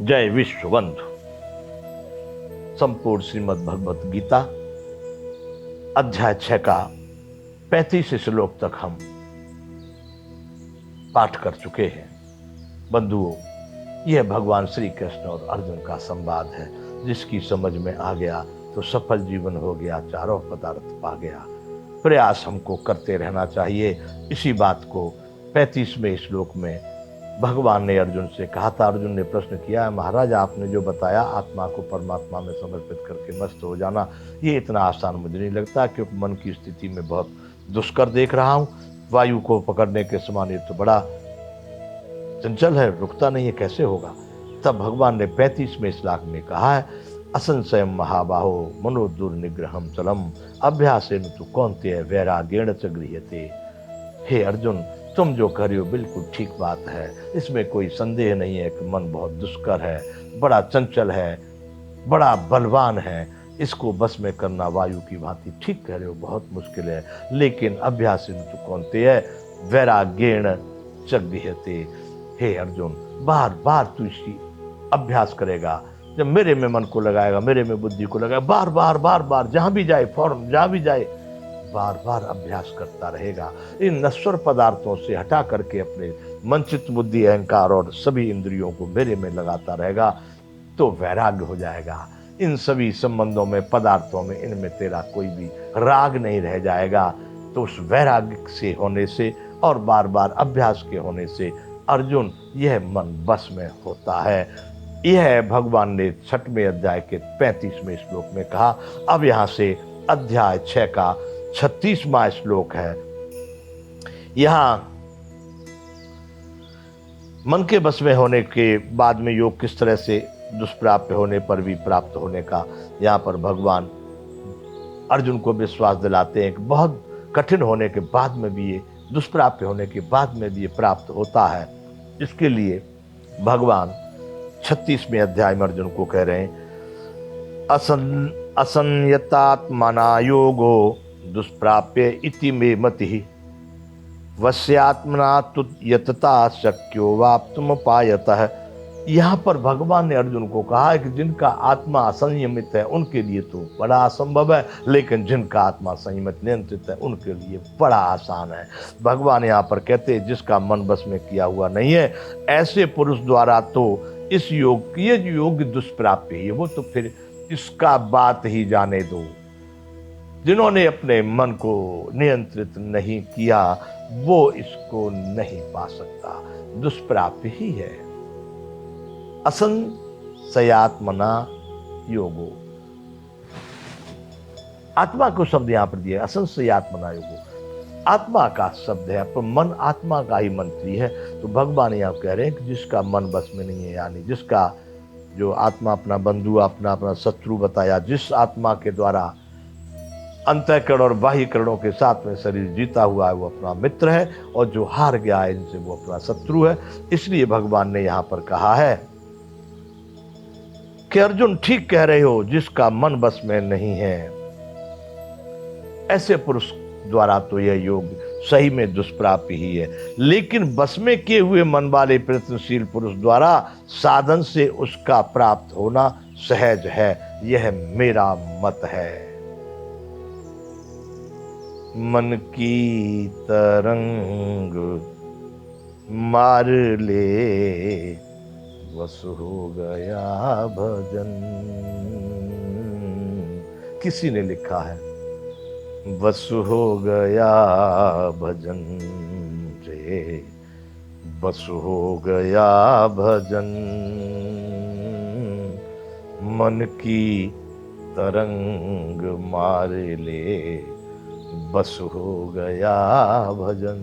जय विश्व बंधु। संपूर्ण श्रीमद् भगवत गीता अध्याय 6 का 35 श्लोक तक हम पाठ कर चुके हैं। बंधुओं, यह भगवान श्री कृष्ण और अर्जुन का संवाद है, जिसकी समझ में आ गया तो सफल जीवन हो गया, चारों पदार्थ पा गया। प्रयास हमको करते रहना चाहिए। इसी बात को 35वें श्लोक में भगवान ने अर्जुन से कहा था। अर्जुन ने प्रश्न किया, महाराज आपने जो बताया आत्मा को परमात्मा में समर्पित करके मस्त हो जाना, ये इतना आसान मुझे नहीं लगता, क्योंकि मन की स्थिति में बहुत दुष्कर देख रहा हूँ। वायु को पकड़ने के समान ये तो बड़ा चंचल है, रुकता नहीं है, कैसे होगा। तब भगवान ने 35वें श्लोक में कहा है, असंशयम महाबाहो मनो दुर्निग्रहम चलम अभ्यासेन तु कौन्तेय वैराग्येण च गृह्यते। हे अर्जुन, तुम जो कर रहे हो बिल्कुल ठीक बात है, इसमें कोई संदेह नहीं है कि मन बहुत दुष्कर है, बड़ा चंचल है, बड़ा बलवान है। इसको बस में करना वायु की भांति, ठीक कह रहे हो, बहुत मुश्किल है। लेकिन अभ्यासेन तु कौन्तेय वैराग्येण च गृह्यते। हे अर्जुन, बार बार तू इसकी अभ्यास करेगा, जब मेरे में मन को लगाएगा, मेरे में बुद्धि को लगाएगा, बार बार बार बार जहां भी जाए, फौरन जहां भी जाए, बार बार अभ्यास करता रहेगा। इन नश्वर पदार्थों से हटा करके अपने मन चित्त बुद्धि अहंकार और सभी इंद्रियों को मेरे में लगाता रहेगा तो वैराग्य हो जाएगा। इन सभी संबंधों में, पदार्थों में, इनमें तेरा कोई भी राग नहीं रह जाएगा। तो उस वैराग्य से होने से और बार बार अभ्यास के होने से अर्जुन यह मन बस में होता है। यह भगवान ने 6वें अध्याय के 35वें श्लोक में कहा। अब यहाँ से अध्याय 6 का 36वां श्लोक है। यहां मन के बस में होने के बाद में योग किस तरह से दुष्प्राप्य होने पर भी प्राप्त होने का यहां पर भगवान अर्जुन को विश्वास दिलाते हैं कि बहुत कठिन होने के बाद में भी ये, दुष्प्राप्य होने के बाद में भी ये प्राप्त होता है। इसके लिए भगवान 36वें अध्याय में अर्जुन को कह रहे हैं, असंयतात्मना योगो दुष्प्राप्य इति मे मति वश्यात्मना तु यतता शक्यो वाप्तुम पायतः। यहाँ पर भगवान ने अर्जुन को कहा है कि जिनका आत्मा असंयमित है उनके लिए तो बड़ा असंभव है, लेकिन जिनका आत्मा संयमित नियंत्रित है उनके लिए बड़ा आसान है। भगवान यहाँ पर कहते हैं जिसका मन बस में किया हुआ नहीं है, ऐसे पुरुष द्वारा तो इस योग की जो योग दुष्प्राप्य है, वो तो फिर इसका बात ही जाने दो। जिन्होंने अपने मन को नियंत्रित नहीं किया वो इसको नहीं पा सकता, दुष्प्राप्य ही है। असंशयात्मना योगो, आत्मा को शब्द यहां पर दिया, असंशयात्मना योगो, आत्मा का शब्द है, पर मन आत्मा का ही मंत्री है। तो भगवान यहां कह रहे हैं कि जिसका मन बस में नहीं है, यानी जिसका जो आत्मा अपना बंधु, अपना शत्रु बताया, जिस आत्मा के द्वारा अंतःकरण और बाह्यकरणों के साथ में शरीर जीता हुआ है वो अपना मित्र है, और जो हार गया है इनसे वो अपना शत्रु है। इसलिए भगवान ने यहां पर कहा है कि अर्जुन ठीक कह रहे हो, जिसका मन बस में नहीं है ऐसे पुरुष द्वारा तो यह योग सही में दुष्प्राप्य ही है। लेकिन बस में किए हुए मन वाले प्रयत्नशील पुरुष द्वारा साधन से उसका प्राप्त होना सहज है, यह मेरा मत है। मन की तरंग मार ले, वश हो गया भजन। किसी ने लिखा है, वश हो गया भजन रे, वश हो गया भजन। मन की तरंग मार ले, बस हो गया भजन।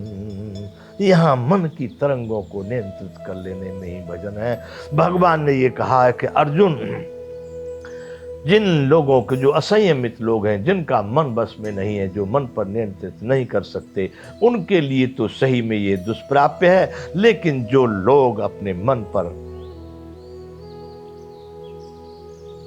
यहाँ मन की तरंगों को नियंत्रित कर लेने में ही भजन है। भगवान ने ये कहा है कि अर्जुन, जिन लोगों के जो असंयमित लोग हैं, जिनका मन बस में नहीं है, जो मन पर नियंत्रित नहीं कर सकते, उनके लिए तो सही में ये दुष्प्राप्य है। लेकिन जो लोग अपने मन पर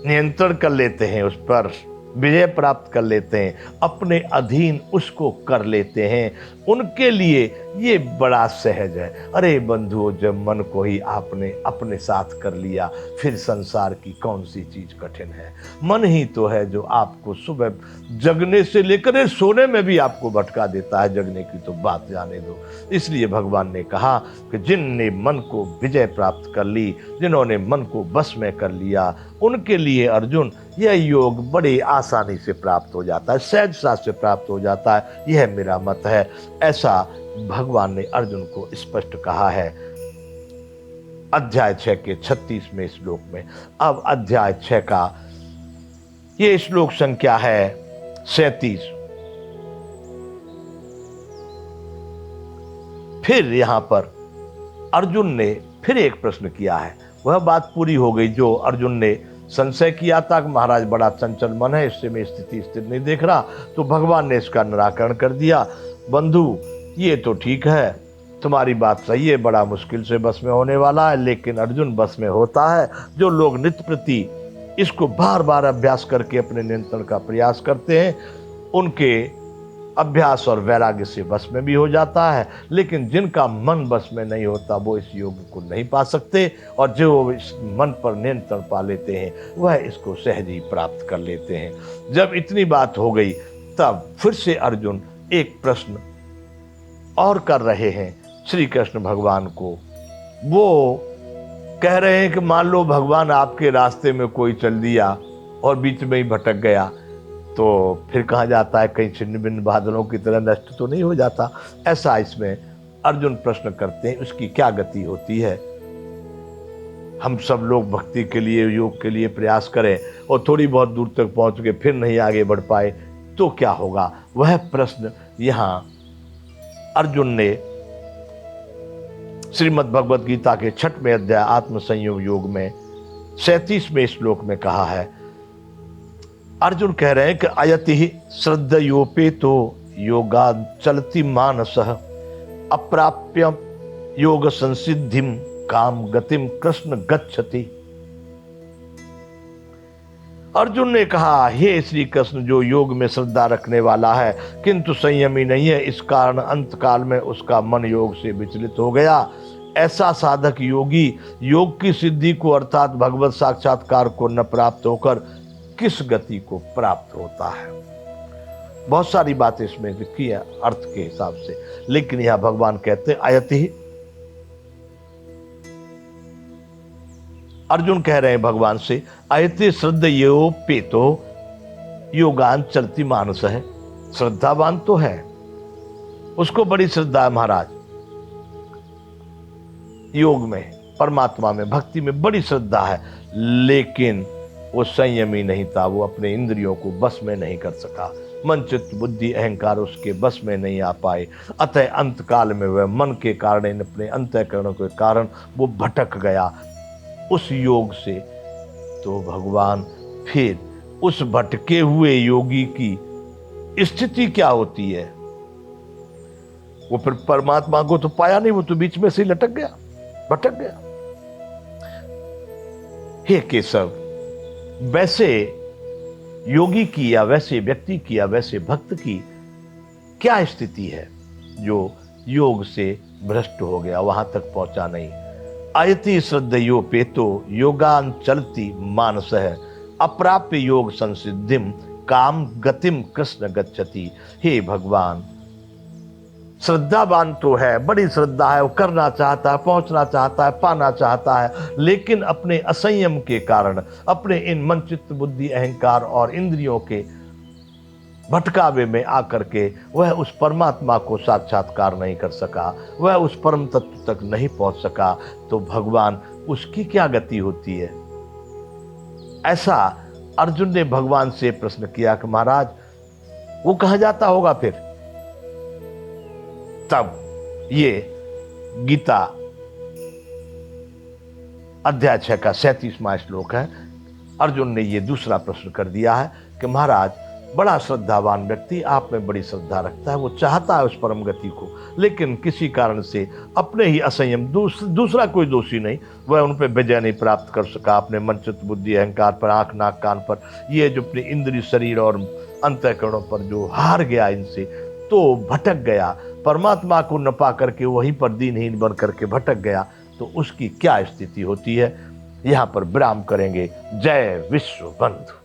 नियंत्रण कर लेते हैं, उस पर विजय प्राप्त कर लेते हैं, अपने अधीन उसको कर लेते हैं, उनके लिए ये बड़ा सहज है। अरे बंधुओं, जब मन को ही आपने अपने साथ कर लिया, फिर संसार की कौन सी चीज कठिन है। मन ही तो है जो आपको सुबह जगने से लेकर सोने में भी आपको भटका देता है। जगने की तो बात जाने दो। इसलिए भगवान ने कहा कि जिनने मन को विजय प्राप्त कर ली, जिन्होंने मन को बस में कर लिया, उनके लिए अर्जुन यह योग बड़ी आसानी से प्राप्त हो जाता है, सहजता से प्राप्त हो जाता है। यह मेरा मत है। ऐसा भगवान ने अर्जुन को स्पष्ट कहा है अध्याय 6 के 36वें श्लोक में। अब अध्याय 6 का ये श्लोक संख्या है 37। फिर यहां पर अर्जुन ने फिर एक प्रश्न किया है। वह बात पूरी हो गई जो अर्जुन ने संशय किया था कि महाराज बड़ा चंचल मन है, इससे मैं स्थिति स्थिर नहीं देख रहा। तो भगवान ने इसका निराकरण कर दिया। बंधु, ये तो ठीक है, तुम्हारी बात सही है, बड़ा मुश्किल से बस में होने वाला है, लेकिन अर्जुन बस में होता है। जो लोग नित्य प्रति इसको बार बार अभ्यास करके अपने नियंत्रण का प्रयास करते हैं, उनके अभ्यास और वैराग्य से बस में भी हो जाता है। लेकिन जिनका मन बस में नहीं होता, वो इस योग को नहीं पा सकते, और जो इस मन पर नियंत्रण पा लेते हैं, वह इसको सहज ही प्राप्त कर लेते हैं। जब इतनी बात हो गई, तब फिर से अर्जुन एक प्रश्न और कर रहे हैं श्री कृष्ण भगवान को। वो कह रहे हैं कि मान लो भगवान आपके रास्ते में कोई चल दिया और बीच में ही भटक गया, तो फिर कहाँ जाता है? कहीं छिन्न भिन्न बादलों की तरह नष्ट तो नहीं हो जाता? ऐसा इसमें अर्जुन प्रश्न करते हैं, उसकी क्या गति होती है? हम सब लोग भक्ति के लिए, योग के लिए प्रयास करें और थोड़ी बहुत दूर तक पहुंच के फिर नहीं आगे बढ़ पाए तो क्या होगा? वह प्रश्न यहां अर्जुन ने श्रीमद् भगवद गीता के 6वें अध्याय आत्म संयम योग में 37वें श्लोक में कहा है। अर्जुन कह रहे हैं कि अयति श्रद्धयोपेतो योगाद चलति मानसः अप्राप्य योग संसिद्धिम काम गतिम कृष्ण गच्छति। अर्जुन ने कहा, हे श्री कृष्ण, जो योग में श्रद्धा रखने वाला है किंतु संयमी नहीं है, इस कारण अंत काल में उसका मन योग से विचलित हो गया, ऐसा साधक योगी योग की सिद्धि को अर्थात भगवत साक्षात्कार को न प्राप्त होकर किस गति को प्राप्त होता है। बहुत सारी बातें इसमें लिखी है अर्थ के हिसाब से, लेकिन यह भगवान कहते हैं अयति। अर्जुन कह रहे हैं भगवान से, अयति श्रद्धयोपेतो योगान चलति मानस है। श्रद्धावान तो है, उसको बड़ी श्रद्धा है महाराज, योग में, परमात्मा में, भक्ति में बड़ी श्रद्धा है, लेकिन वो संयमी नहीं था। वो अपने इंद्रियों को बस में नहीं कर सका, मन चित्त बुद्धि अहंकार उसके बस में नहीं आ पाए। अतः अंत काल में वह मन के कारण, अपने अंतःकरणों के कारण वो भटक गया उस योग से। तो भगवान फिर उस भटके हुए योगी की स्थिति क्या होती है? वो फिर परमात्मा को तो पाया नहीं, वो तो बीच में से लटक गया, भटक गया। हे केशव, वैसे योगी की या वैसे व्यक्ति की या वैसे भक्त की क्या स्थिति है जो योग से भ्रष्ट हो गया, वहां तक पहुंचा नहीं? अयति श्रद्धयोपेतो योगान चलति मानसः अप्राप्य योग संसिद्धिम काम गतिम कृष्ण गच्छति। हे भगवान, श्रद्धावान तो है, बड़ी श्रद्धा है, वो करना चाहता है, पहुंचना चाहता है, पाना चाहता है, लेकिन अपने असंयम के कारण, अपने इन मन चित्त बुद्धि अहंकार और इंद्रियों के भटकावे में आकर के वह उस परमात्मा को साक्षात्कार नहीं कर सका, वह उस परम तत्व तक नहीं पहुंच सका। तो भगवान, उसकी क्या गति होती है? ऐसा अर्जुन ने भगवान से प्रश्न किया कि महाराज वो कहां जाता होगा फिर? तब ये गीता अध्याय 6 का 37वां श्लोक है। अर्जुन ने ये दूसरा प्रश्न कर दिया है कि महाराज बड़ा श्रद्धावान व्यक्ति आप में बड़ी श्रद्धा रखता है, वो चाहता है उस परम गति को, लेकिन किसी कारण से अपने ही असंयम, दूसरा कोई दोषी नहीं, वह उन पर विजय नहीं प्राप्त कर सका, अपने मन चित्त बुद्धि अहंकार पर, आंख नाक कान पर, ये जो अपने इंद्रिय शरीर और अंतःकरणों पर जो हार गया इनसे, तो भटक गया, परमात्मा को न पा करके वहीं पर दीनहीन बन करके भटक गया, तो उसकी क्या स्थिति होती है। यहाँ पर विराम करेंगे। जय विश्व बंधु।